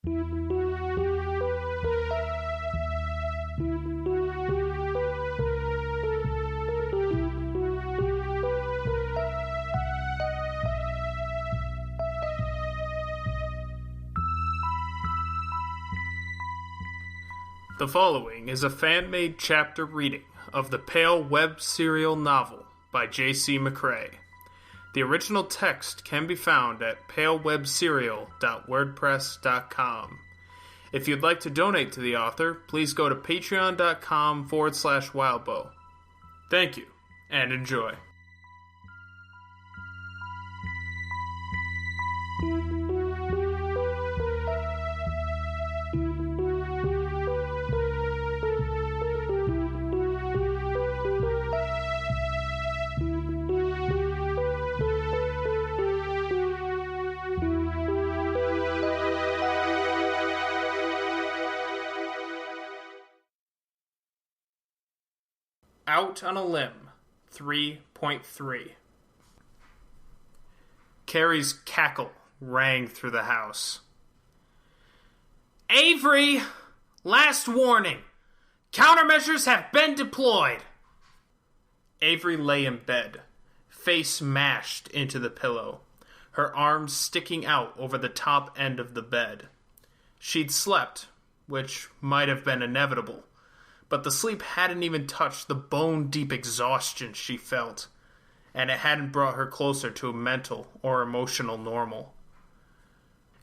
The following is a fan-made chapter reading of the Pale web serial novel by J.C. McCrae. The original text can be found at palewebserial.wordpress.com. If you'd like to donate to the author, please go to patreon.com/wildbow. Thank you, and enjoy. Out on a Limb, 3.3. Carrie's cackle rang through the house. Avery! Last warning! Countermeasures have been deployed! Avery lay in bed, face mashed into the pillow, her arms sticking out over the top end of the bed. She'd slept, which might have been inevitable, but the sleep hadn't even touched the bone-deep exhaustion she felt, and it hadn't brought her closer to a mental or emotional normal.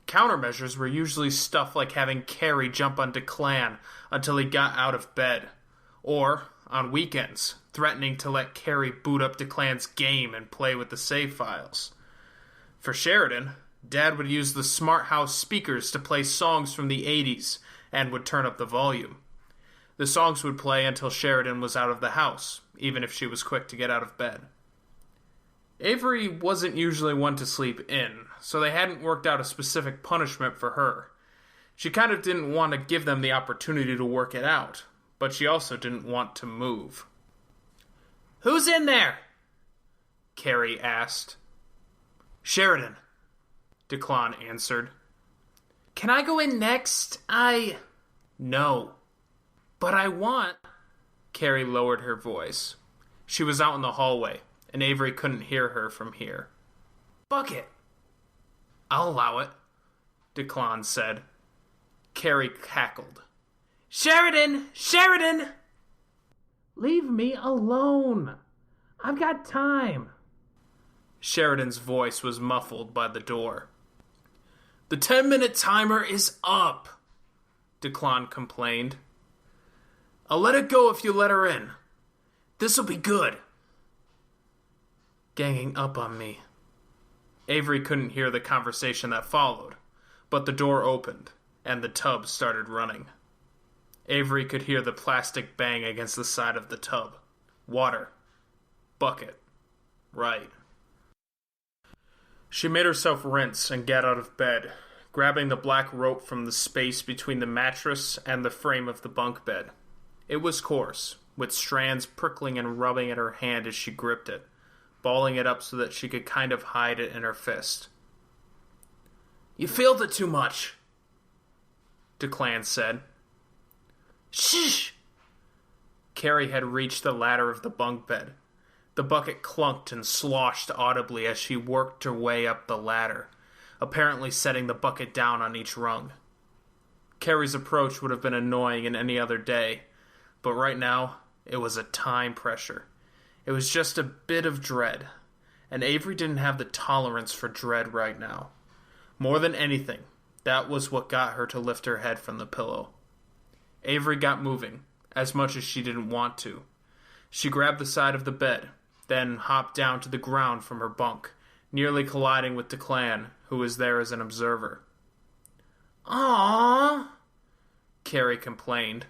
Countermeasures were usually stuff like having Carrie jump on Declan until he got out of bed, or, on weekends, threatening to let Carrie boot up Declan's game and play with the save files. For Sheridan, Dad would use the smart house speakers to play songs from the 80s and would turn up the volume. The songs would play until Sheridan was out of the house, even if she was quick to get out of bed. Avery wasn't usually one to sleep in, so they hadn't worked out a specific punishment for her. She kind of didn't want to give them the opportunity to work it out, but she also didn't want to move. "Who's in there?" Carrie asked. "Sheridan," Declan answered. "Can I go in next? No. But I want..." Carrie lowered her voice. She was out in the hallway, and Avery couldn't hear her from here. "Bucket." "I'll allow it," Declan said. Carrie cackled. "Sheridan! Sheridan!" "Leave me alone. I've got time." Sheridan's voice was muffled by the door. "The 10-minute timer is up," Declan complained. "I'll let it go if you let her in. This'll be good." Ganging up on me. Avery couldn't hear the conversation that followed, but the door opened, and the tub started running. Avery could hear the plastic bang against the side of the tub. Water. Bucket. Right. She made herself rinse and get out of bed, grabbing the black rope from the space between the mattress and the frame of the bunk bed. It was coarse, with strands prickling and rubbing at her hand as she gripped it, balling it up so that she could kind of hide it in her fist. "You filled it too much," Declan said. "Shh!" Carrie had reached the ladder of the bunk bed. The bucket clunked and sloshed audibly as she worked her way up the ladder, apparently setting the bucket down on each rung. Carrie's approach would have been annoying in any other day, but right now, it was a time pressure. It was just a bit of dread, and Avery didn't have the tolerance for dread right now. More than anything, that was what got her to lift her head from the pillow. Avery got moving, as much as she didn't want to. She grabbed the side of the bed, then hopped down to the ground from her bunk, nearly colliding with Declan, who was there as an observer. "Aww," Carrie complained.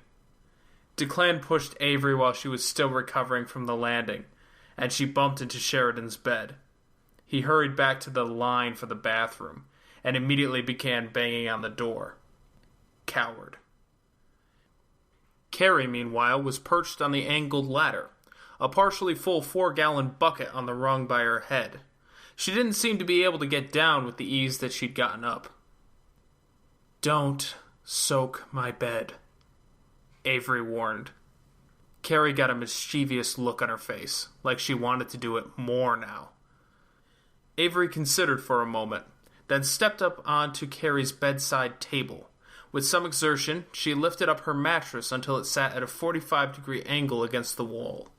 Declan pushed Avery while she was still recovering from the landing, and she bumped into Sheridan's bed. He hurried back to the line for the bathroom, and immediately began banging on the door. Coward. Carrie, meanwhile, was perched on the angled ladder, a partially full 4-gallon bucket on the rung by her head. She didn't seem to be able to get down with the ease that she'd gotten up. Don't soak my bed, Avery warned. Carrie got a mischievous look on her face, like she wanted to do it more now. Avery considered for a moment, then stepped up onto Carrie's bedside table. With some exertion, she lifted up her mattress until it sat at a 45-degree angle against the wall.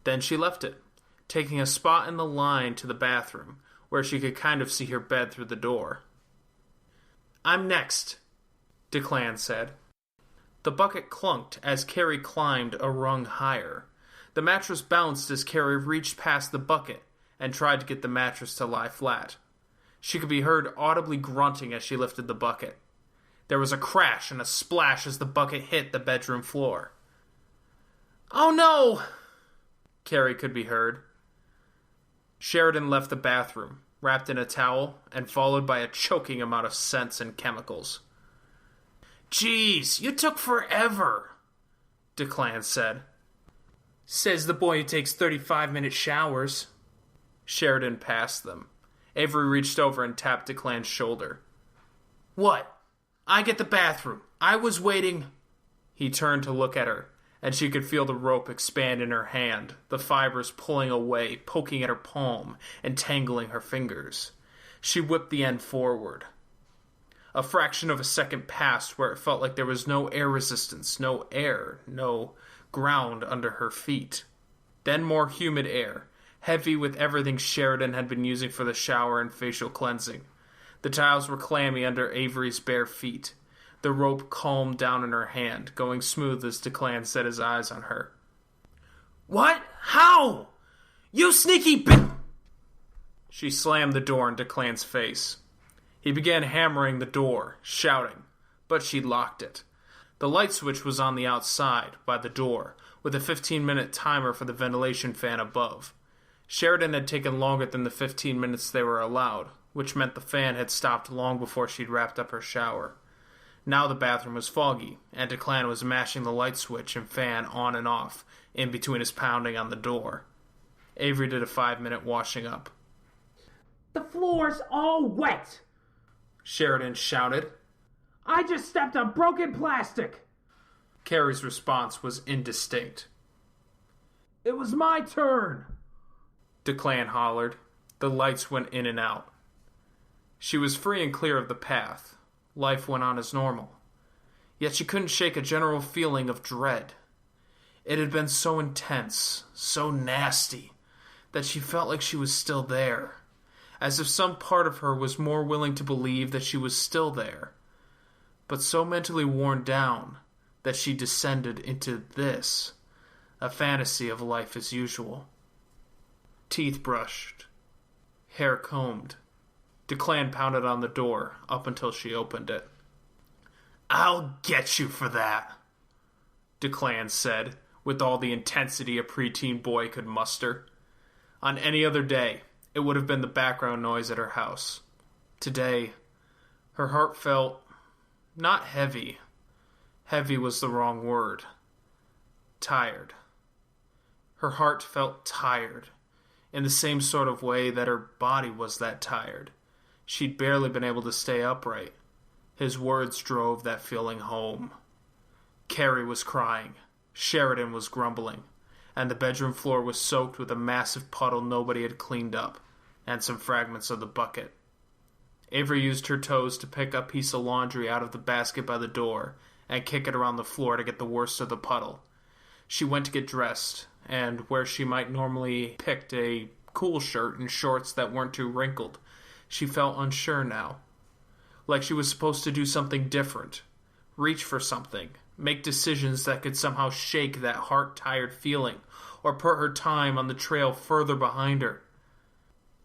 Then she left it, taking a spot in the line to the bathroom, where she could kind of see her bed through the door. "I'm next," Declan said. The bucket clunked as Carrie climbed a rung higher. The mattress bounced as Carrie reached past the bucket and tried to get the mattress to lie flat. She could be heard audibly grunting as she lifted the bucket. There was a crash and a splash as the bucket hit the bedroom floor. "Oh no!" Carrie could be heard. Sheridan left the bathroom, wrapped in a towel, and followed by a choking amount of scents and chemicals. "Geez, you took forever," Declan said. "Says the boy who takes 35-minute showers." Sheridan passed them. Avery reached over and tapped Declan's shoulder. "What? I get the bathroom. I was waiting." He turned to look at her, and she could feel the rope expand in her hand, the fibers pulling away, poking at her palm, and tangling her fingers. She whipped the end forward. A fraction of a second passed where it felt like there was no air resistance, no air, no ground under her feet. Then more humid air, heavy with everything Sheridan had been using for the shower and facial cleansing. The tiles were clammy under Avery's bare feet. The rope calmed down in her hand, going smooth as Declan set his eyes on her. "What? How? You sneaky bitch!" She slammed the door in Declan's face. He began hammering the door, shouting, but she locked it. The light switch was on the outside, by the door, with a 15-minute timer for the ventilation fan above. Sheridan had taken longer than the 15 minutes they were allowed, which meant the fan had stopped long before she'd wrapped up her shower. Now the bathroom was foggy, and Declan was mashing the light switch and fan on and off, in between his pounding on the door. Avery did a 5-minute washing up. "The floor's all wet!" Sheridan shouted. "I just stepped on broken plastic!" Carrie's response was indistinct. "It was my turn!" Declan hollered. The lights went in and out. She was free and clear of the path. Life went on as normal. Yet she couldn't shake a general feeling of dread. It had been so intense, so nasty, that she felt like she was still there, as if some part of her was more willing to believe that she was still there, but so mentally worn down that she descended into this, a fantasy of life as usual. Teeth brushed, hair combed. Declan pounded on the door up until she opened it. "I'll get you for that," Declan said, with all the intensity a preteen boy could muster. On any other day, it would have been the background noise at her house. Today, her heart felt not heavy. Heavy was the wrong word. Tired. Her heart felt tired, in the same sort of way that her body was that tired. She'd barely been able to stay upright. His words drove that feeling home. Carrie was crying. Sheridan was grumbling. And the bedroom floor was soaked with a massive puddle nobody had cleaned up, and some fragments of the bucket. Avery used her toes to pick a piece of laundry out of the basket by the door and kick it around the floor to get the worst of the puddle. She went to get dressed, and where she might normally picked a cool shirt and shorts that weren't too wrinkled, she felt unsure now. Like she was supposed to do something different, reach for something, make decisions that could somehow shake that heart-tired feeling, or put her time on the trail further behind her.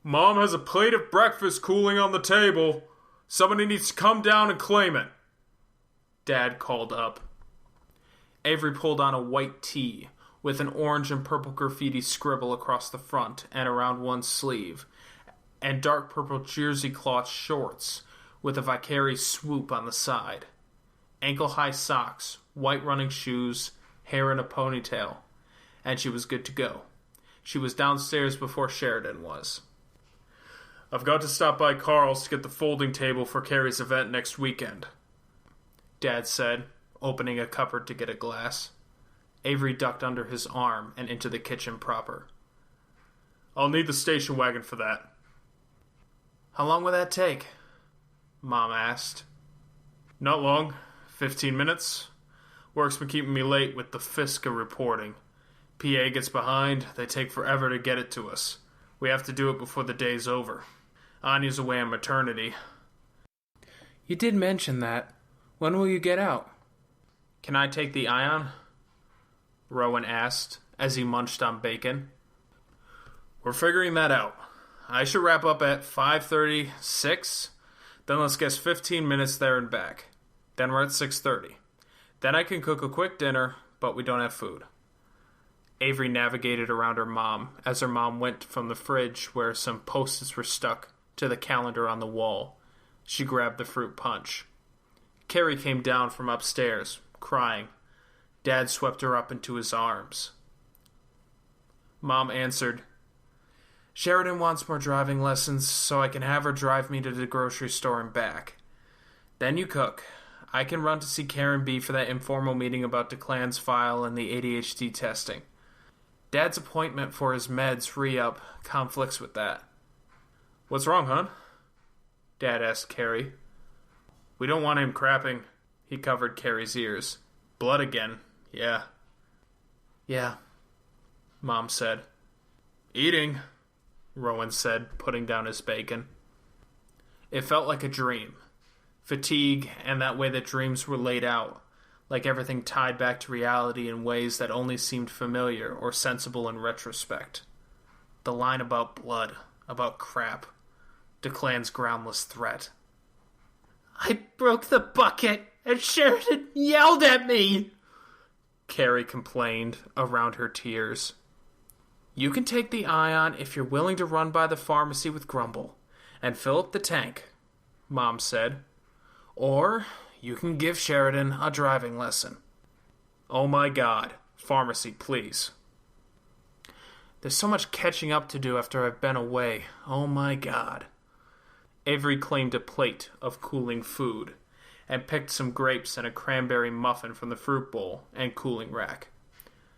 "Mom has a plate of breakfast cooling on the table. Somebody needs to come down and claim it," Dad called up. Avery pulled on a white tee with an orange and purple graffiti scribble across the front and around one sleeve, and dark purple jersey cloth shorts with a vicarious swoop on the side. Ankle-high socks, white running shoes, hair in a ponytail, and she was good to go. She was downstairs before Sheridan was. "I've got to stop by Carl's to get the folding table for Carrie's event next weekend," Dad said, opening a cupboard to get a glass. Avery ducked under his arm and into the kitchen proper. I'll need the station wagon for that. How long will that take? Mom asked. Not long. 15 minutes. Work's been keeping me late with the FISCA reporting. PA gets behind, they take forever to get it to us. We have to do it before the day's over. Anya's away on maternity. You did mention that. When will you get out? Can I take the Ion? Rowan asked as he munched on bacon. We're figuring that out. I should wrap up at 5:30, 6. Then let's guess 15 minutes there and back. Then we're at 6:30. Then I can cook a quick dinner, but we don't have food. Avery navigated around her mom as her mom went from the fridge where some post-its were stuck to the calendar on the wall. She grabbed the fruit punch. Carrie came down from upstairs, crying. Dad swept her up into his arms. Mom answered, Sheridan wants more driving lessons, so I can have her drive me to the grocery store and back. Then you cook. I can run to see Karen B for that informal meeting about Declan's file and the ADHD testing. Dad's appointment for his meds re-up conflicts with that. What's wrong, hon? Dad asked Carrie. We don't want him crapping. He covered Carrie's ears. Blood again. Yeah. Yeah, Mom said. Eating, Rowan said, putting down his bacon. It felt like a dream. Fatigue and that way that dreams were laid out, like everything tied back to reality in ways that only seemed familiar or sensible in retrospect. The line about blood, about crap, Declan's groundless threat. I broke the bucket and Sheridan yelled at me, Carrie complained around her tears. You can take the Ion if you're willing to run by the pharmacy with Grumble and fill up the tank, Mom said. Or you can give Sheridan a driving lesson. Oh my God, pharmacy, please. There's so much catching up to do after I've been away. Oh my God. Avery claimed a plate of cooling food and picked some grapes and a cranberry muffin from the fruit bowl and cooling rack.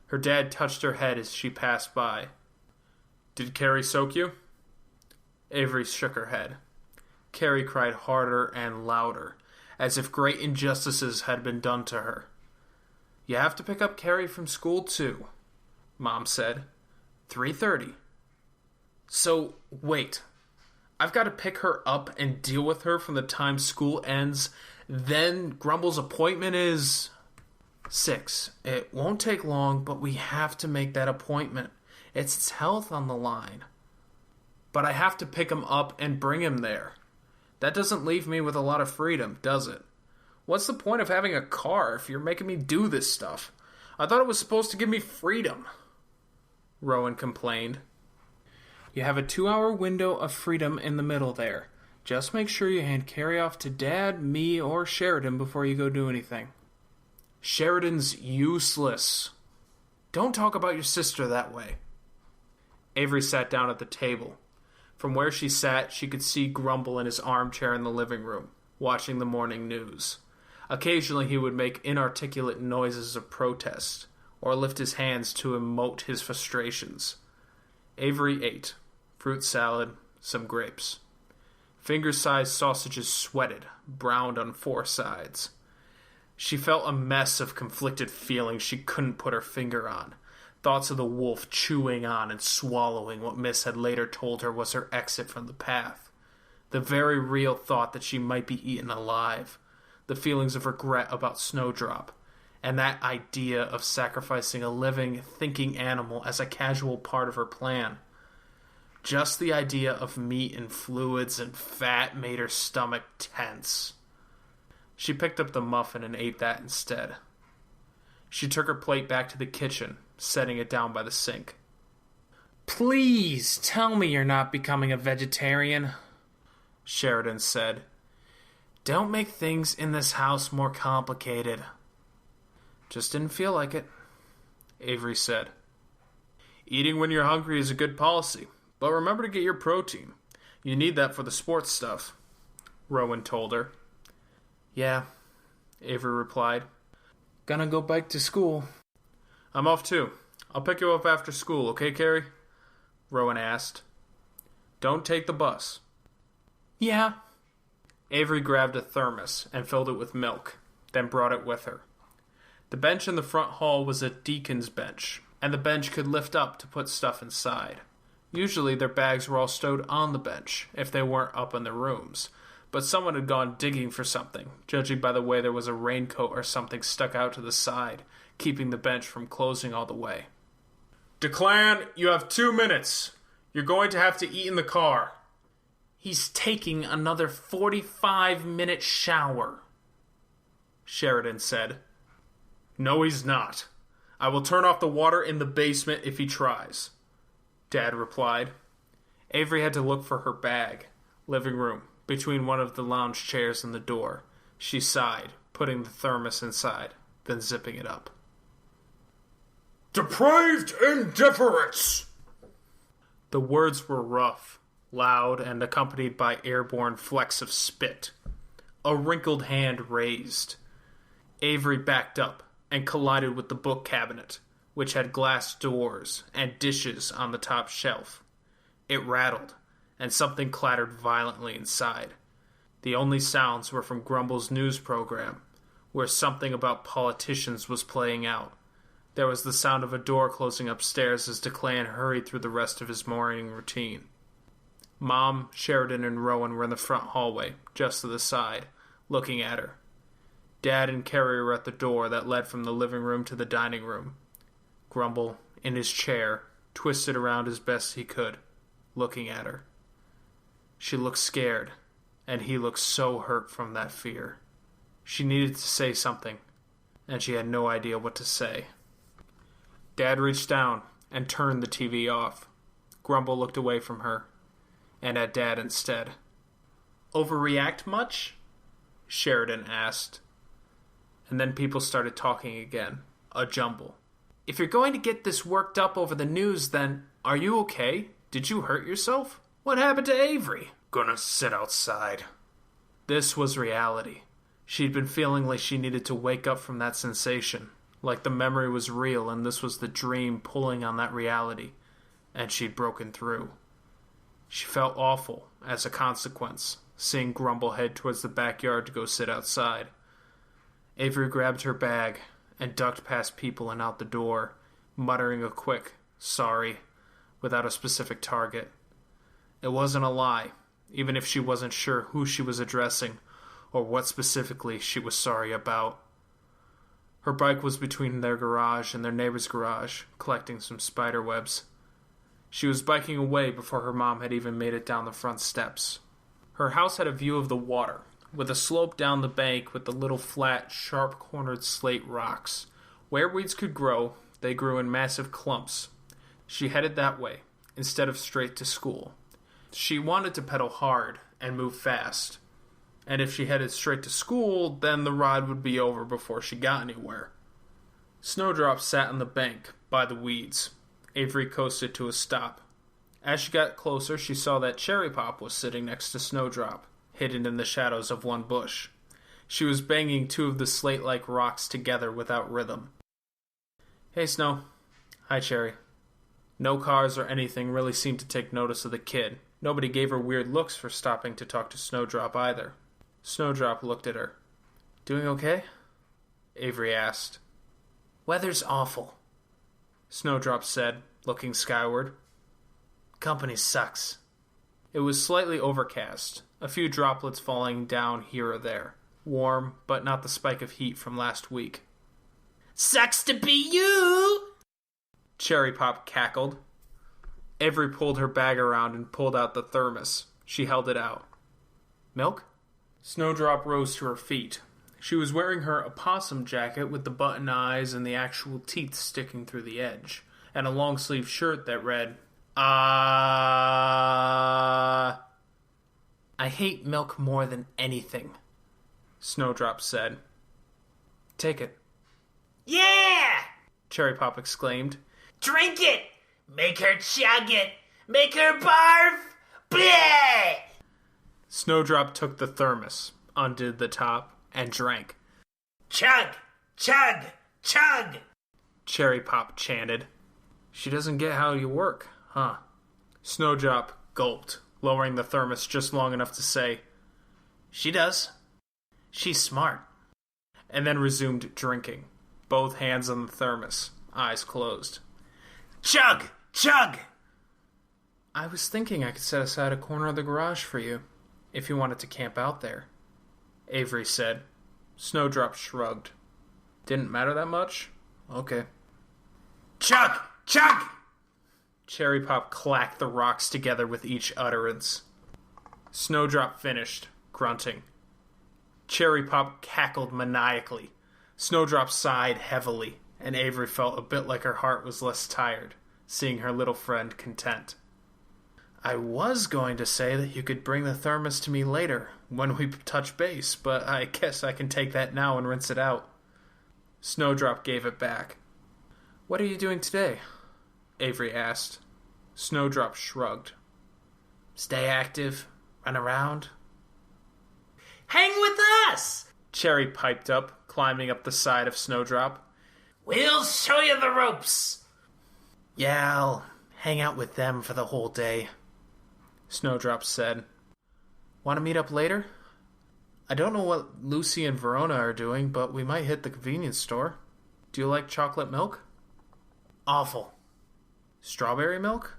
Her dad touched her head as she passed by. Did Carrie soak you? Avery shook her head. Carrie cried harder and louder, as if great injustices had been done to her. You have to pick up Carrie from school too, Mom said. 3:30. So, wait. I've got to pick her up and deal with her from the time school ends. Then Grumble's appointment is 6. It won't take long, but we have to make that appointment. It's its health on the line. But I have to pick him up and bring him there. That doesn't leave me with a lot of freedom, does it? What's the point of having a car if you're making me do this stuff? I thought it was supposed to give me freedom, Rowan complained. You have a 2-hour window of freedom in the middle there. Just make sure you hand Carrie off to Dad, me, or Sheridan before you go do anything. Sheridan's useless. Don't talk about your sister that way. Avery sat down at the table. From where she sat, she could see Grumble in his armchair in the living room, watching the morning news. Occasionally he would make inarticulate noises of protest, or lift his hands to emote his frustrations. Avery ate. Fruit salad, some grapes. Finger-sized sausages sweated, browned on 4 sides. She felt a mess of conflicted feelings she couldn't put her finger on. Thoughts of the wolf chewing on and swallowing what Miss had later told her was her exit from the path. The very real thought that she might be eaten alive. The feelings of regret about Snowdrop. And that idea of sacrificing a living, thinking animal as a casual part of her plan. Just the idea of meat and fluids and fat made her stomach tense. She picked up the muffin and ate that instead. She took her plate back to the kitchen, setting it down by the sink. Please tell me you're not becoming a vegetarian, Sheridan said. Don't make things in this house more complicated. Just didn't feel like it, Avery said. Eating when you're hungry is a good policy, but remember to get your protein. You need that for the sports stuff, Rowan told her. Yeah, Avery replied. Gonna go back to school. I'm off too. I'll pick you up after school, okay, Carrie? Rowan asked. Don't take the bus. Yeah. Avery grabbed a thermos and filled it with milk, then brought it with her. The bench in the front hall was a deacon's bench, and the bench could lift up to put stuff inside. Usually their bags were all stowed on the bench, if they weren't up in their rooms, but someone had gone digging for something, judging by the way there was a raincoat or something stuck out to the side, keeping the bench from closing all the way. Declan, you have 2 minutes. You're going to have to eat in the car. He's taking another 45-minute shower, Sheridan said. No, he's not. I will turn off the water in the basement if he tries, Dad replied. Avery had to look for her bag. Living room, between one of the lounge chairs and the door. She sighed, putting the thermos inside, then zipping it up. Depraved indifference! The words were rough, loud, and accompanied by airborne flecks of spit. A wrinkled hand raised. Avery backed up and collided with the book cabinet, which had glass doors and dishes on the top shelf. It rattled, and something clattered violently inside. The only sounds were from Grumble's news program, where something about politicians was playing out. There was the sound of a door closing upstairs as Declan hurried through the rest of his morning routine. Mom, Sheridan, and Rowan were in the front hallway, just to the side, looking at her. Dad and Carrie were at the door that led from the living room to the dining room. Grumble, in his chair, twisted around as best he could, looking at her. She looked scared, and he looked so hurt from that fear. She needed to say something, and she had no idea what to say. Dad reached down and turned the TV off. Grumble looked away from her, and at Dad instead. Overreact much? Sheridan asked. And then people started talking again, a jumble. If you're going to get this worked up over the news, then are you okay? Did you hurt yourself? What happened to Avery? Gonna sit outside. This was reality. She'd been feeling like she needed to wake up from that sensation, like the memory was real and this was the dream pulling on that reality, and she'd broken through. She felt awful as a consequence, seeing Grumble head towards the backyard to go sit outside. Avery grabbed her bag and ducked past people and out the door, muttering a quick, sorry, without a specific target. It wasn't a lie, even if she wasn't sure who she was addressing or what specifically she was sorry about. Her bike was between their garage and their neighbor's garage, collecting some spider webs. She was biking away before her mom had even made it down the front steps. Her house had a view of the water, with a slope down the bank with the little flat, sharp-cornered slate rocks. Where weeds could grow, they grew in massive clumps. She headed that way, instead of straight to school. She wanted to pedal hard and move fast. And if she headed straight to school, then the ride would be over before she got anywhere. Snowdrop sat on the bank, by the weeds. Avery coasted to a stop. As she got closer, she saw that Cherry Pop was sitting next to Snowdrop, hidden in the shadows of one bush. She was banging two of the slate-like rocks together without rhythm. Hey, Snow. Hi, Cherry. No cars or anything really seemed to take notice of the kid. Nobody gave her weird looks for stopping to talk to Snowdrop either. Snowdrop looked at her. Doing okay? Avery asked. Weather's awful, Snowdrop said, looking skyward. Company sucks. It was slightly overcast, a few droplets falling down here or there. Warm, but not the spike of heat from last week. Sucks to be you! Cherry Pop cackled. Avery pulled her bag around and pulled out the thermos. She held it out. Milk? Snowdrop rose to her feet. She was wearing her opossum jacket with the button eyes and the actual teeth sticking through the edge, and a long-sleeve shirt that read, I hate milk more than anything, Snowdrop said. Take it. Yeah! Cherry Pop exclaimed. Drink it! Make her chug it! Make her barf! Bleh! Snowdrop took the thermos, undid the top, and drank. Chug! Chug! Chug! Cherry Pop chanted. She doesn't get how you work, huh? Snowdrop gulped, lowering the thermos just long enough to say, She does. She's smart. and then resumed drinking, both hands on the thermos, eyes closed. Chug! Chug! I was thinking I could set aside a corner of the garage for you, if you wanted to camp out there, Avery said. Snowdrop shrugged. Didn't matter that much? Okay. Chug! Chug! Cherry Pop clacked the rocks together with each utterance. Snowdrop finished, grunting. Cherry Pop cackled maniacally. Snowdrop sighed heavily, and Avery felt a bit like her heart was less tired, seeing her little friend content. I was going to say that you could bring the thermos to me later, when we touch base, but I guess I can take that now and rinse it out. Snowdrop gave it back. What are you doing today? Avery asked. Snowdrop shrugged. Stay active. Run around. Hang with us! Cherry piped up, climbing up the side of Snowdrop. We'll show you the ropes. Yeah, I'll hang out with them for the whole day, Snowdrop said. Want to meet up later? I don't know what Lucy and Verona are doing, but we might hit the convenience store. Do you like chocolate milk? Awful. Strawberry milk?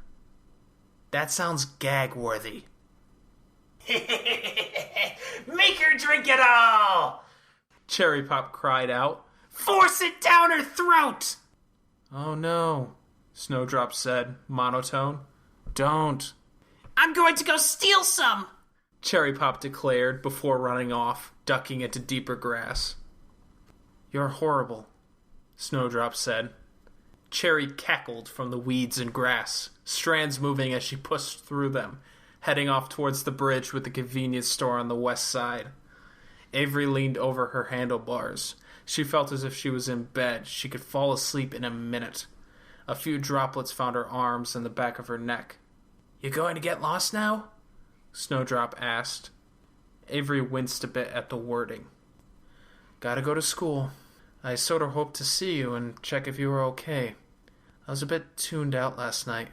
That sounds gag-worthy. Make her drink it all! Cherry Pop cried out. Force it down her throat! Oh no, Snowdrop said, monotone. Don't. I'm going to go steal some! Cherry Pop declared before running off, ducking into deeper grass. You're horrible, Snowdrop said. Cherry cackled from the weeds and grass, strands moving as she pushed through them, heading off towards the bridge with the convenience store on the west side. Avery leaned over her handlebars. She felt as if she was in bed. She could fall asleep in a minute. A few droplets found her arms and the back of her neck. You going to get lost now? Snowdrop asked. Avery winced a bit at the wording. Gotta go to school. I sort of hoped to see you and check if you were okay. I was a bit tuned out last night.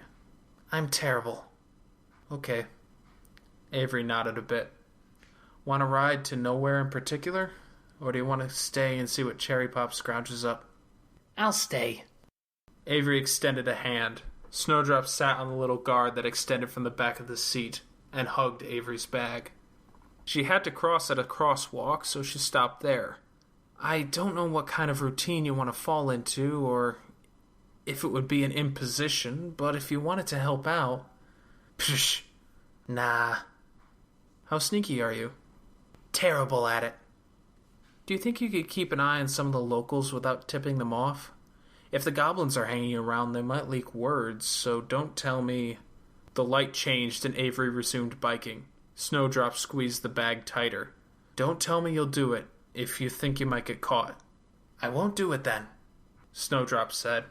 I'm terrible. Okay. Avery nodded a bit. Want a ride to nowhere in particular? Or do you want to stay and see what Cherry Pop scrouches up? I'll stay. Avery extended a hand. Snowdrop sat on the little guard that extended from the back of the seat and hugged Avery's bag. She had to cross at a crosswalk, so she stopped there. I don't know what kind of routine you want to fall into, or if it would be an imposition, but if you wanted to help out... Psh, nah. How sneaky are you? Terrible at it. Do you think you could keep an eye on some of the locals without tipping them off? If the goblins are hanging around, they might leak words, so don't tell me... The light changed and Avery resumed biking. Snowdrop squeezed the bag tighter. Don't tell me you'll do it, if you think you might get caught. I won't do it then, Snowdrop said.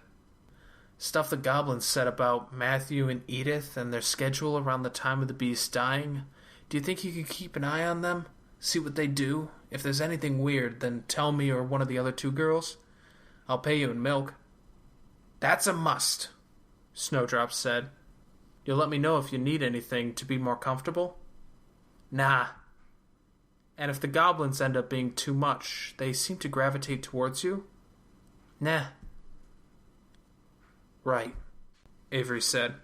Stuff the goblins said about Matthew and Edith and their schedule around the time of the beast dying. Do you think you could keep an eye on them? See what they do? If there's anything weird, then tell me or one of the other two girls. I'll pay you in milk. That's a must, Snowdrop said. You'll let me know if you need anything to be more comfortable? Nah. And if the goblins end up being too much, they seem to gravitate towards you? Nah. Right, Avery said.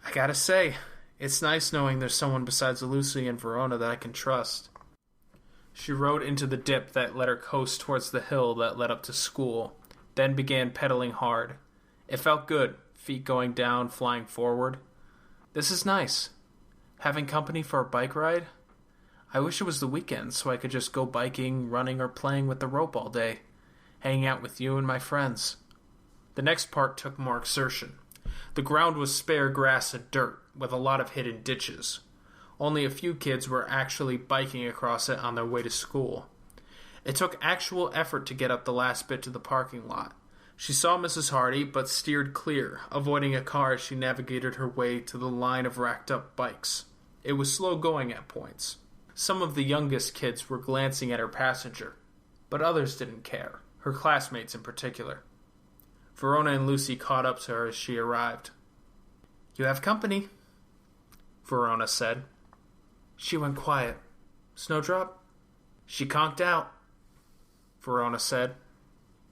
I gotta say, it's nice knowing there's someone besides Lucy and Verona that I can trust. She rode into the dip that let her coast towards the hill that led up to school, then began pedaling hard. It felt good, feet going down, flying forward. This is nice. Having company for a bike ride? I wish it was the weekend so I could just go biking, running, or playing with the rope all day, hanging out with you and my friends. The next part took more exertion. The ground was spare grass and dirt, with a lot of hidden ditches. Only a few kids were actually biking across it on their way to school. It took actual effort to get up the last bit to the parking lot. She saw Mrs. Hardy, but steered clear, avoiding a car as she navigated her way to the line of racked-up bikes. It was slow going at points. Some of the youngest kids were glancing at her passenger. But others didn't care, her classmates in particular. Verona and Lucy caught up to her as she arrived. "You have company," Verona said. She went quiet. "Snowdrop?" "She conked out," Verona said.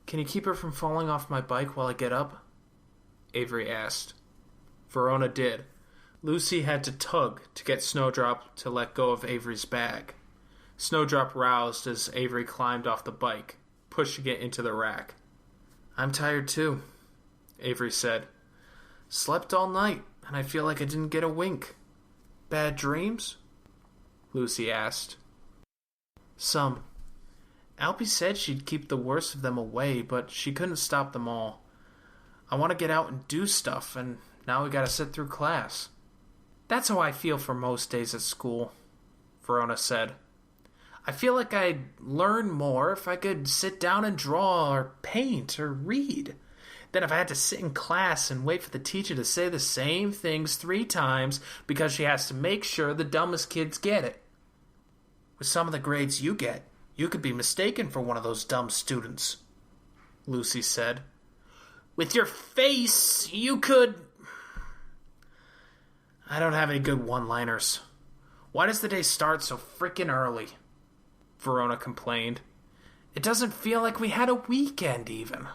"Can you keep her from falling off my bike while I get up?" Avery asked. Verona did. Lucy had to tug to get Snowdrop to let go of Avery's bag. Snowdrop roused as Avery climbed off the bike, pushing it into the rack. "I'm tired too," Avery said. "Slept all night, and I feel like I didn't get a wink." "Bad dreams?" Lucy asked. "Some. Alpy said she'd keep the worst of them away, but she couldn't stop them all. I want to get out and do stuff, and now we gotta sit through class." "That's how I feel for most days at school," Verona said. "I feel like I'd learn more if I could sit down and draw or paint or read than if I had to sit in class and wait for the teacher to say the same things 3 times because she has to make sure the dumbest kids get it. With some of the grades you get, you could be mistaken for one of those dumb students," Lucy said. "With your face, you could..." "I don't have any good one-liners. Why does the day start so frickin' early?" Verona complained. "It doesn't feel like we had a weekend, even."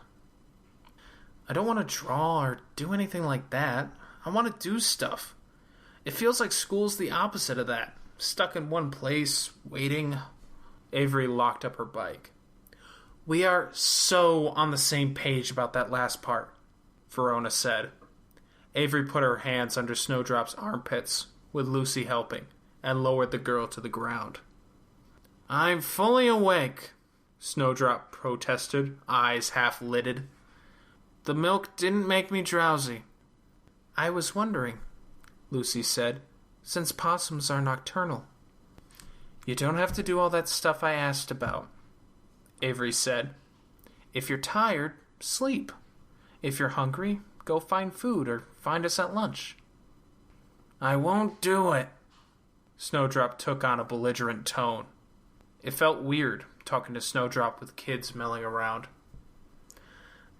"I don't want to draw or do anything like that. I want to do stuff. It feels like school's the opposite of that. Stuck in one place, waiting." Avery locked up her bike. "We are so on the same page about that last part," Verona said. Avery put her hands under Snowdrop's armpits, with Lucy helping, and lowered the girl to the ground. "I'm fully awake," Snowdrop protested, eyes half-lidded. "The milk didn't make me drowsy." "I was wondering," Lucy said, "since possums are nocturnal." "You don't have to do all that stuff I asked about," Avery said. "If you're tired, sleep. If you're hungry, go find food or find us at lunch." "I won't do it." Snowdrop took on a belligerent tone. It felt weird talking to Snowdrop with kids milling around.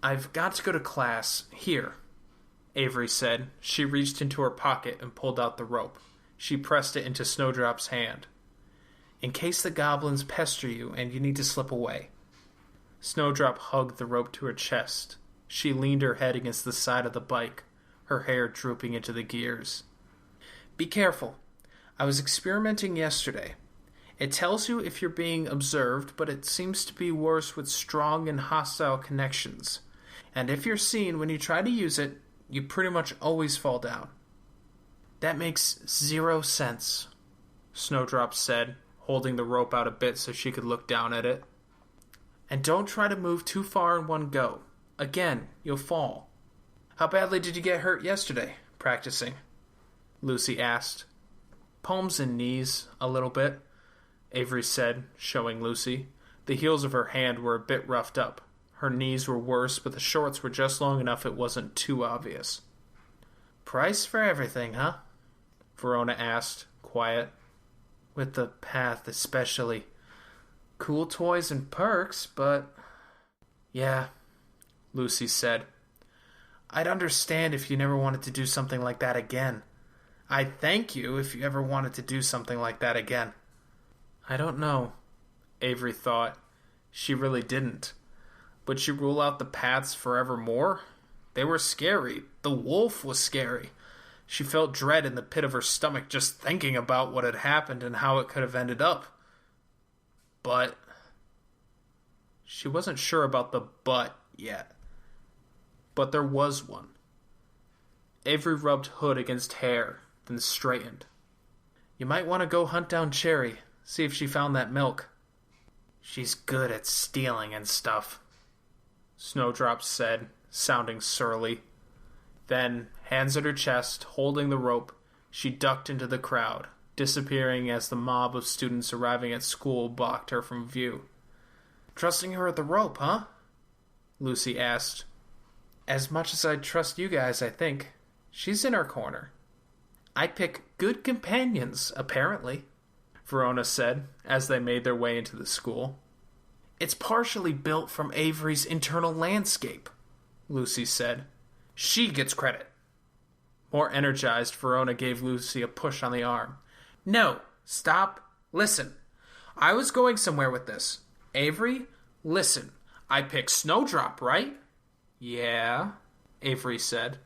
"I've got to go to class. Here," Avery said. She reached into her pocket and pulled out the rope. She pressed it into Snowdrop's hand. "In case the goblins pester you and you need to slip away." Snowdrop hugged the rope to her chest. She leaned her head against the side of the bike, her hair drooping into the gears. "Be careful. I was experimenting yesterday. It tells you if you're being observed, but it seems to be worse with strong and hostile connections. And if you're seen when you try to use it, you pretty much always fall down." "That makes 0 sense," Snowdrop said, holding the rope out a bit so she could look down at it. "And don't try to move too far in one go. Again, you'll fall." "How badly did you get hurt yesterday, practicing?" Lucy asked. "Palms and knees, a little bit," Avery said, showing Lucy. The heels of her hand were a bit roughed up. Her knees were worse, but the shorts were just long enough it wasn't too obvious. "Price for everything, huh?" Verona asked, quiet. "With the path especially. Cool toys and perks, but..." "Yeah," Lucy said. "I'd understand if you never wanted to do something like that again. I'd thank you if you ever wanted to do something like that again." "I don't know," Avery thought. She really didn't. Would she rule out the paths forevermore? They were scary. The wolf was scary. She felt dread in the pit of her stomach just thinking about what had happened and how it could have ended up. But she wasn't sure about the but yet. But there was one. Avery rubbed hood against hair, then straightened. "You might want to go hunt down Cherry, see if she found that milk. She's good at stealing and stuff," Snowdrop said, sounding surly. Then, hands at her chest, holding the rope, she ducked into the crowd, disappearing as the mob of students arriving at school blocked her from view. "Trusting her with the rope, huh?" Lucy asked. "As much as I'd trust you guys, I think. She's in our corner." "I pick good companions, apparently," Verona said, as they made their way into the school. It's partially built from Avery's internal landscape, Lucy said. She gets credit. More energized, Verona gave Lucy a push on the arm. No, stop, listen. I was going somewhere with this. Avery, listen. I picked Snowdrop, right? Yeah, Avery said.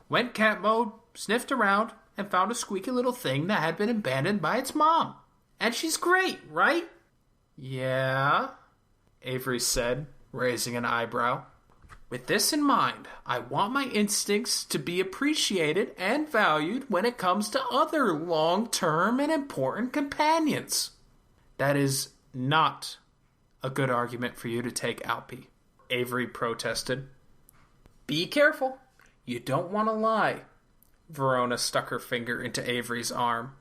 Went cat mode, sniffed around, and found a squeaky little thing that had been abandoned by its mom. And she's great, right? Yeah, Avery said, raising an eyebrow. With this in mind, I want my instincts to be appreciated and valued when it comes to other long-term and important companions. That is not a good argument for you to take, Alpy, Avery protested. Be careful. You don't want to lie. Verona stuck her finger into Avery's arm.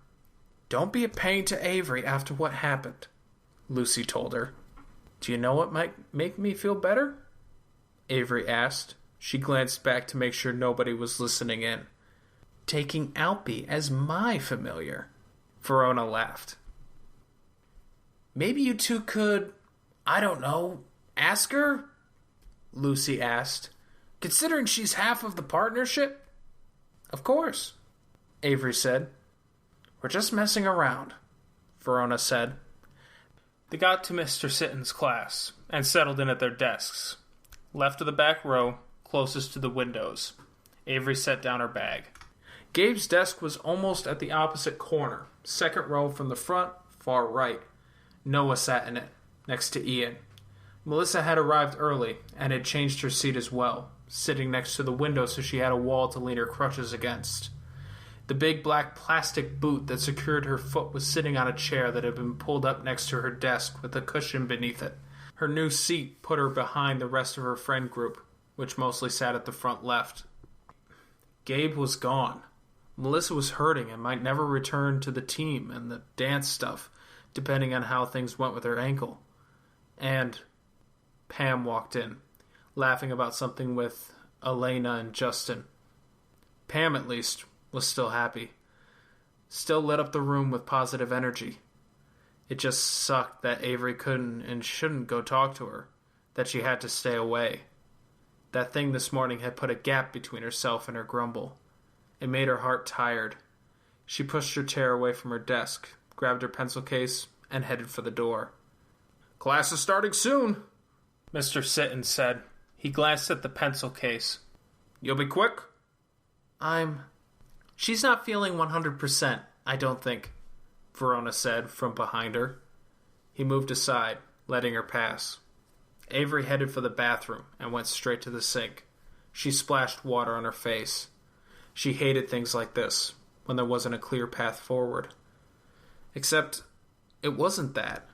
Don't be a pain to Avery after what happened, Lucy told her. Do you know what might make me feel better? Avery asked. She glanced back to make sure nobody was listening in. Taking Alpy as my familiar. Verona laughed. Maybe you two could, I don't know, ask her? Lucy asked. Considering she's half of the partnership? Of course, Avery said. We're just messing around, Verona said. They got to Mr. Sitton's class and settled in at their desks. Left of the back row, closest to the windows. Avery set down her bag. Gabe's desk was almost at the opposite corner, second row from the front, far right. Noah sat in it, next to Ian. Melissa had arrived early and had changed her seat as well, sitting next to the window so she had a wall to lean her crutches against. The big black plastic boot that secured her foot was sitting on a chair that had been pulled up next to her desk with a cushion beneath it. Her new seat put her behind the rest of her friend group, which mostly sat at the front left. Gabe was gone. Melissa was hurting and might never return to the team and the dance stuff, depending on how things went with her ankle. And Pam walked in, laughing about something with Elena and Justin. Pam, at least, was still happy. Still lit up the room with positive energy. It just sucked that Avery couldn't and shouldn't go talk to her, that she had to stay away. That thing this morning had put a gap between herself and her grumble. It made her heart tired. She pushed her chair away from her desk, grabbed her pencil case, and headed for the door. Class is starting soon, Mr. Sitton said. He glanced at the pencil case. You'll be quick? She's not feeling 100%, I don't think, Verona said from behind her. He moved aside, letting her pass. Avery headed for the bathroom and went straight to the sink. She splashed water on her face. She hated things like this, when there wasn't a clear path forward. Except, it wasn't that.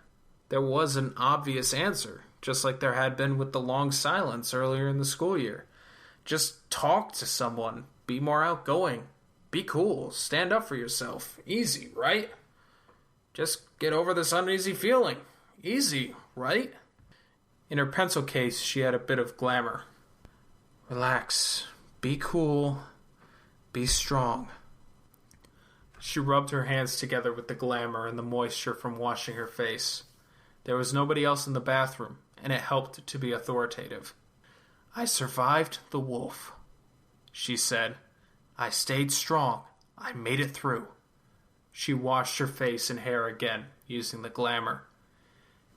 There was an obvious answer, just like there had been with the long silence earlier in the school year. Just talk to someone. Be more outgoing. Be cool. Stand up for yourself. Easy, right? Just get over this uneasy feeling. Easy, right? In her pencil case, she had a bit of glamour. Relax. Be cool. Be strong. She rubbed her hands together with the glamour and the moisture from washing her face. There was nobody else in the bathroom, and it helped to be authoritative. I survived the wolf, she said. I stayed strong. I made it through. She washed her face and hair again, using the glamour.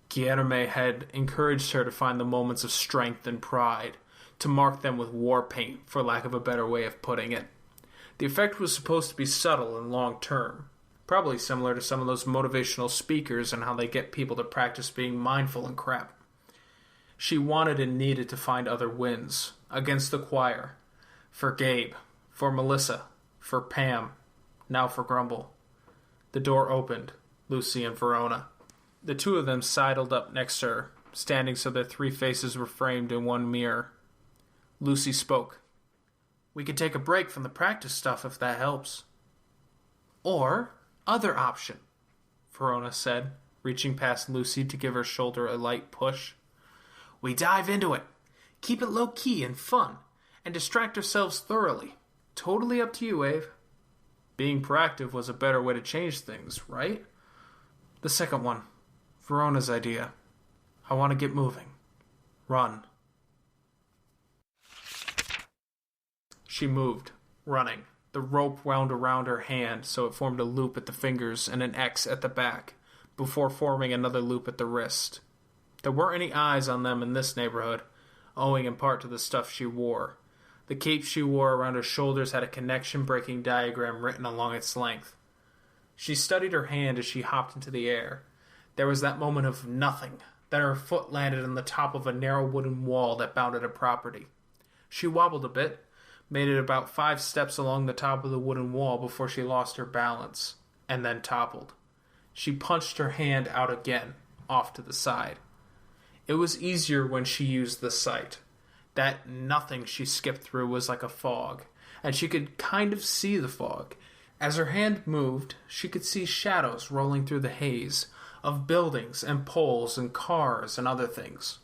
Guillerme had encouraged her to find the moments of strength and pride, to mark them with war paint, for lack of a better way of putting it. The effect was supposed to be subtle and long-term, probably similar to some of those motivational speakers and how they get people to practice being mindful and crap. She wanted and needed to find other wins, against the choir, for Gabe, for Melissa, for Pam, now for Grumble. The door opened, Lucy and Verona. The two of them sidled up next to her, standing so their three faces were framed in one mirror. Lucy spoke. We could take a break from the practice stuff if that helps. Or, other option, Verona said, reaching past Lucy to give her shoulder a light push. We dive into it, keep it low-key and fun, and distract ourselves thoroughly. Totally up to you, Ave. Being proactive was a better way to change things, right? The second one. Verona's idea. I want to get moving. Run. She moved, running. The rope wound around her hand so it formed a loop at the fingers and an X at the back, before forming another loop at the wrist. There weren't any eyes on them in this neighborhood, owing in part to the stuff she wore. The cape she wore around her shoulders had a connection-breaking diagram written along its length. She studied her hand as she hopped into the air. There was that moment of nothing. Then her foot landed on the top of a narrow wooden wall that bounded a property. She wobbled a bit, made it about 5 steps along the top of the wooden wall before she lost her balance, and then toppled. She punched her hand out again, off to the side. It was easier when she used the sight. That nothing she skipped through was like a fog, and she could kind of see the fog. As her hand moved, she could see shadows rolling through the haze, of buildings and poles and cars and other things.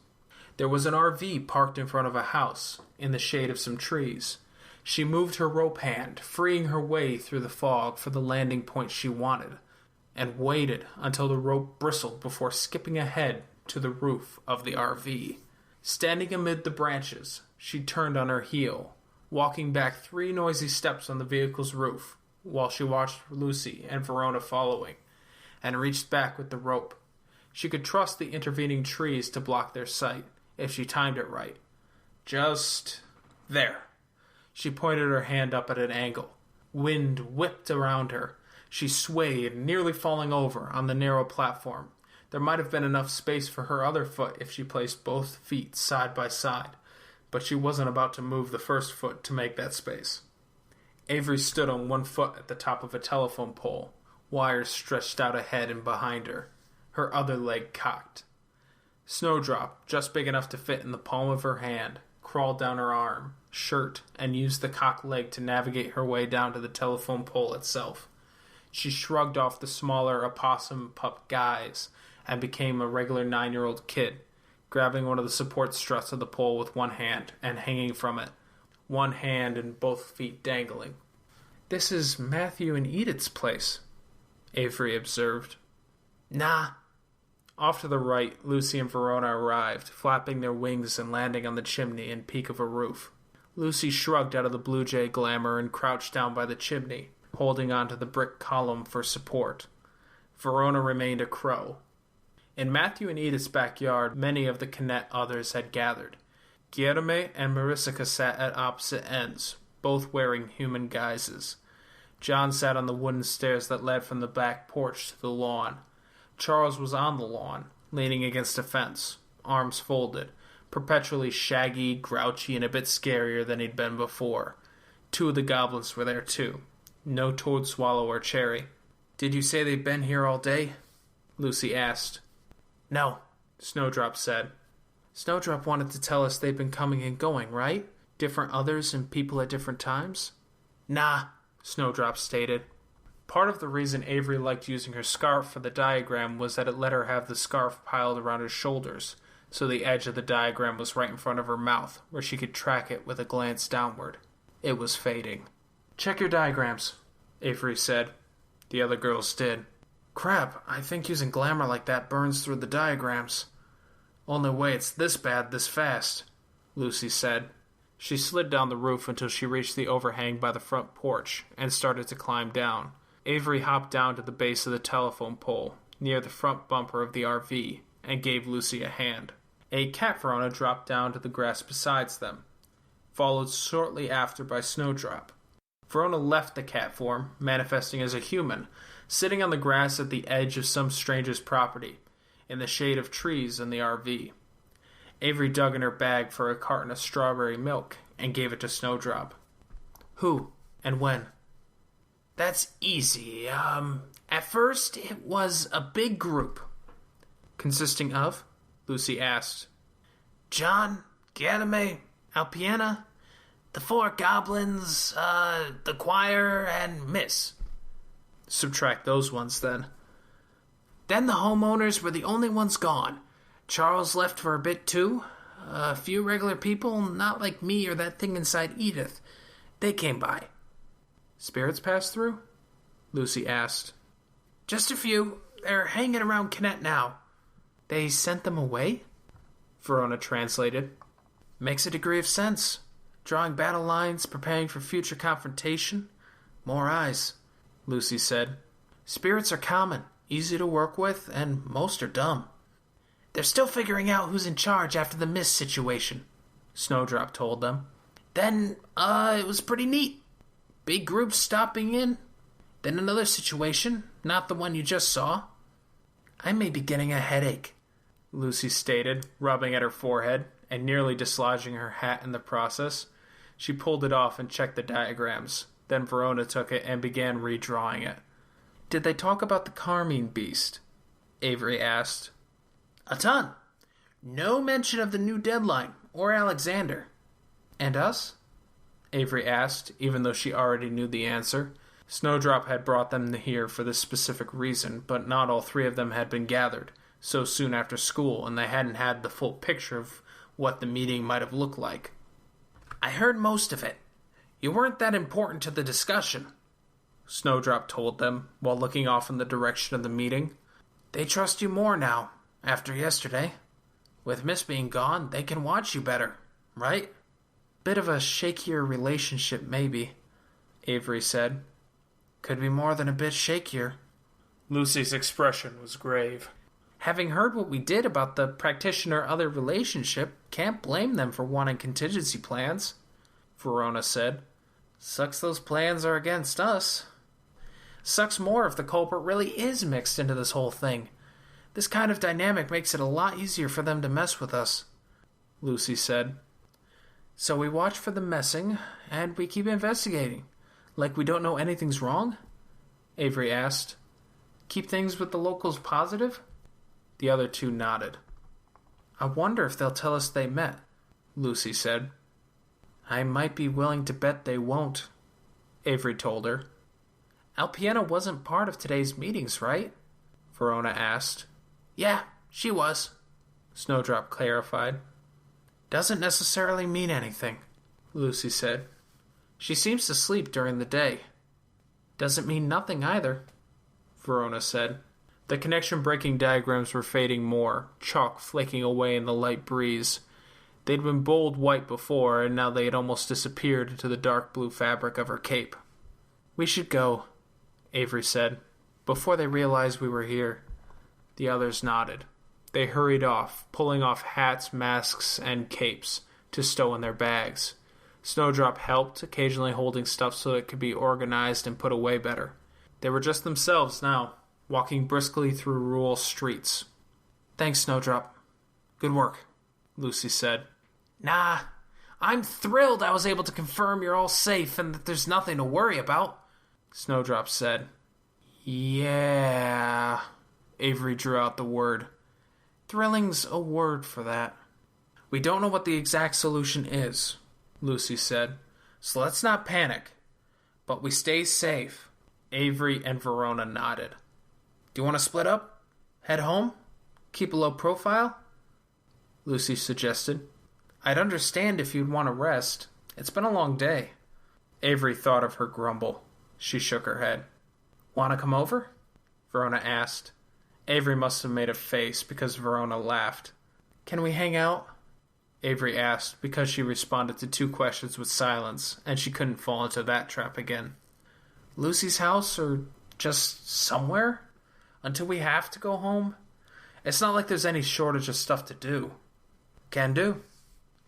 There was an RV parked in front of a house, in the shade of some trees. She moved her rope hand, freeing her way through the fog for the landing point she wanted, and waited until the rope bristled before skipping ahead to the roof of the RV. Standing amid the branches, she turned on her heel, walking back 3 noisy steps on the vehicle's roof, while she watched Lucy and Verona following, and reached back with the rope. She could trust the intervening trees to block their sight, if she timed it right. Just there. She pointed her hand up at an angle. Wind whipped around her. She swayed, nearly falling over on the narrow platform. There might have been enough space for her other foot if she placed both feet side by side, but she wasn't about to move the first foot to make that space. Avery stood on one foot at the top of a telephone pole, wires stretched out ahead and behind her, her other leg cocked. Snowdrop, just big enough to fit in the palm of her hand, crawled down her arm, shirt, and used the cocked leg to navigate her way down to the telephone pole itself. She shrugged off the smaller opossum pup guys and became a regular 9-year-old kid, grabbing one of the support struts of the pole with one hand and hanging from it, one hand and both feet dangling. "This is Matthew and Edith's place," Avery observed. "Nah." Off to the right, Lucy and Verona arrived, flapping their wings and landing on the chimney and peak of a roof. Lucy shrugged out of the blue jay glamour and crouched down by the chimney, holding onto the brick column for support. Verona remained a crow. In Matthew and Edith's backyard, many of the Canet others had gathered. Guillerme and Marisica sat at opposite ends, both wearing human guises. John sat on the wooden stairs that led from the back porch to the lawn. Charles was on the lawn, leaning against a fence, arms folded, perpetually shaggy, grouchy, and a bit scarier than he'd been before. 2 of the goblins were there, too. No Toad Swallow or Cherry. "Did you say they've been here all day?" Lucy asked. "No," Snowdrop said. "Snowdrop wanted to tell us they've been coming and going, right? Different others and people at different times?" "Nah," Snowdrop stated. Part of the reason Avery liked using her scarf for the diagram was that it let her have the scarf piled around her shoulders, so the edge of the diagram was right in front of her mouth, where she could track it with a glance downward. It was fading. "Check your diagrams," Avery said. The other girls did. "Crap, I think using glamour like that burns through the diagrams. Only way it's this bad this fast," Lucy said. She slid down the roof until she reached the overhang by the front porch and started to climb down. Avery hopped down to the base of the telephone pole, near the front bumper of the RV, and gave Lucy a hand. A cat Verona dropped down to the grass beside them, followed shortly after by Snowdrop. Verona left the cat form, manifesting as a human, sitting on the grass at the edge of some stranger's property, in the shade of trees in the RV. Avery dug in her bag for a carton of strawberry milk and gave it to Snowdrop. "Who and when?" "That's easy. At first it was a big group." "Consisting of?" Lucy asked. "John, Guillerme, Alpiena, the 4 goblins, the choir, and Miss." "Subtract those ones, then." "Then the homeowners were the only ones gone. Charles left for a bit, too. A few regular people, not like me or that thing inside Edith. They came by." "Spirits passed through?" Lucy asked. "Just a few. They're hanging around Canet now." "They sent them away?" Verona translated. Makes a degree of sense. Drawing battle lines, preparing for future confrontation. More eyes, Lucy said. Spirits are common, easy to work with, and most are dumb. They're still figuring out who's in charge after the mist situation, Snowdrop told them. Then, it was pretty neat. Big groups stopping in. Then another situation, not the one you just saw. I may be getting a headache, Lucy stated, rubbing at her forehead and nearly dislodging her hat in the process. She pulled it off and checked the diagrams. Then Verona took it and began redrawing it. Did they talk about the Carmine beast? Avery asked. A ton. No mention of the new deadline or Alexander. And us? Avery asked, even though she already knew the answer. Snowdrop had brought them here for this specific reason, but not all three of them had been gathered so soon after school, and they hadn't had the full picture of what the meeting might have looked like. I heard most of it. You weren't that important to the discussion, Snowdrop told them, while looking off in the direction of the meeting. They trust you more now, after yesterday. With Miss being gone, they can watch you better, right? Bit of a shakier relationship, maybe, Avery said. Could be more than a bit shakier. Lucy's expression was grave. Having heard what we did about the practitioner-other relationship, can't blame them for wanting contingency plans, Verona said. Sucks those plans are against us. Sucks more if the culprit really is mixed into this whole thing. This kind of dynamic makes it a lot easier for them to mess with us, Lucy said. So we watch for the messing, and we keep investigating. Like we don't know anything's wrong? Avery asked. Keep things with the locals positive? The other two nodded. I wonder if they'll tell us they met, Lucy said. I might be willing to bet they won't, Avery told her. Alpiena wasn't part of today's meetings, right? Verona asked. Yeah, she was, Snowdrop clarified. Doesn't necessarily mean anything, Lucy said. She seems to sleep during the day. Doesn't mean nothing either, Verona said. The connection-breaking diagrams were fading more, chalk flaking away in the light breeze. They'd been bold white before, and now they had almost disappeared into the dark blue fabric of her cape. We should go, Avery said, before they realized we were here. The others nodded. They hurried off, pulling off hats, masks, and capes to stow in their bags. Snowdrop helped, occasionally holding stuff so it could be organized and put away better. They were just themselves now, walking briskly through rural streets. Thanks, Snowdrop. Good work, Lucy said. Nah, I'm thrilled I was able to confirm you're all safe and that there's nothing to worry about, Snowdrop said. Yeah, Avery drew out the word. Thrilling's a word for that. We don't know what the exact solution is, Lucy said, so let's not panic. But we stay safe. Avery and Verona nodded. Do you want to split up? Head home? Keep a low profile? Lucy suggested. I'd understand if you'd want to rest. It's been a long day. Avery thought of her grumble. She shook her head. Want to come over? Verona asked. Avery must have made a face because Verona laughed. Can we hang out? Avery asked because she responded to two questions with silence, and she couldn't fall into that trap again. Lucy's house or just somewhere? Until we have to go home? It's not like there's any shortage of stuff to do. Can do,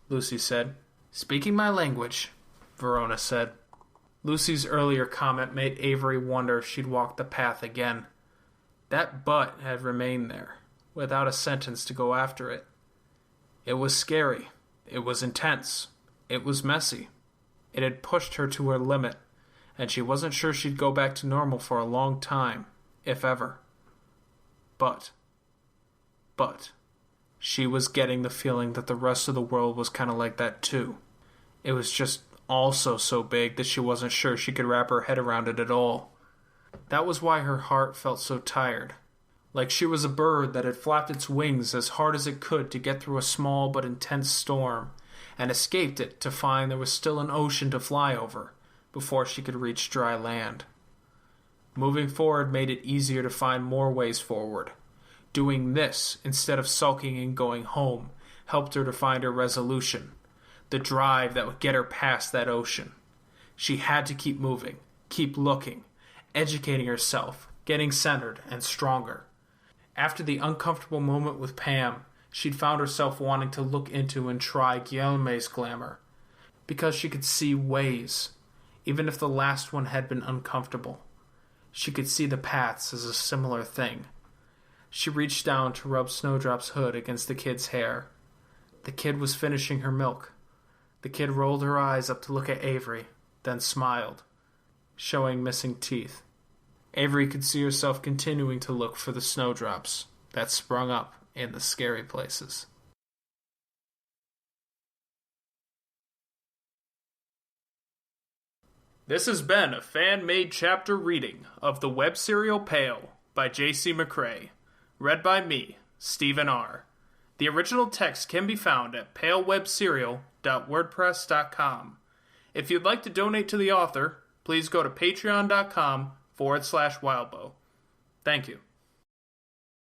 Lucy said. Speaking my language, Verona said. Lucy's earlier comment made Avery wonder if she'd walk the path again. That but had remained there, without a sentence to go after it. It was scary. It was intense. It was messy. It had pushed her to her limit, and she wasn't sure she'd go back to normal for a long time, if ever. But, she was getting the feeling that the rest of the world was kind of like that too. It was just also so big that she wasn't sure she could wrap her head around it at all. That was why her heart felt so tired, like she was a bird that had flapped its wings as hard as it could to get through a small but intense storm, and escaped it to find there was still an ocean to fly over before she could reach dry land. Moving forward made it easier to find more ways forward. Doing this instead of sulking and going home helped her to find her resolution, the drive that would get her past that ocean. She had to keep moving, keep looking, educating herself, getting centered and stronger. After the uncomfortable moment with Pam, she'd found herself wanting to look into and try Guillaume's glamour, because she could see ways, even if the last one had been uncomfortable. She could see the paths as a similar thing. She reached down to rub Snowdrop's hood against the kid's hair. The kid was finishing her milk. The kid rolled her eyes up to look at Avery, then smiled, showing missing teeth. Avery could see herself continuing to look for the snowdrops that sprung up in the scary places. This has been a fan-made chapter reading of the web serial Pale by J.C. McCrae, read by me, Stephen R. The original text can be found at palewebserial.wordpress.com. If you'd like to donate to the author, please go to patreon.com/Wildbow. Thank you.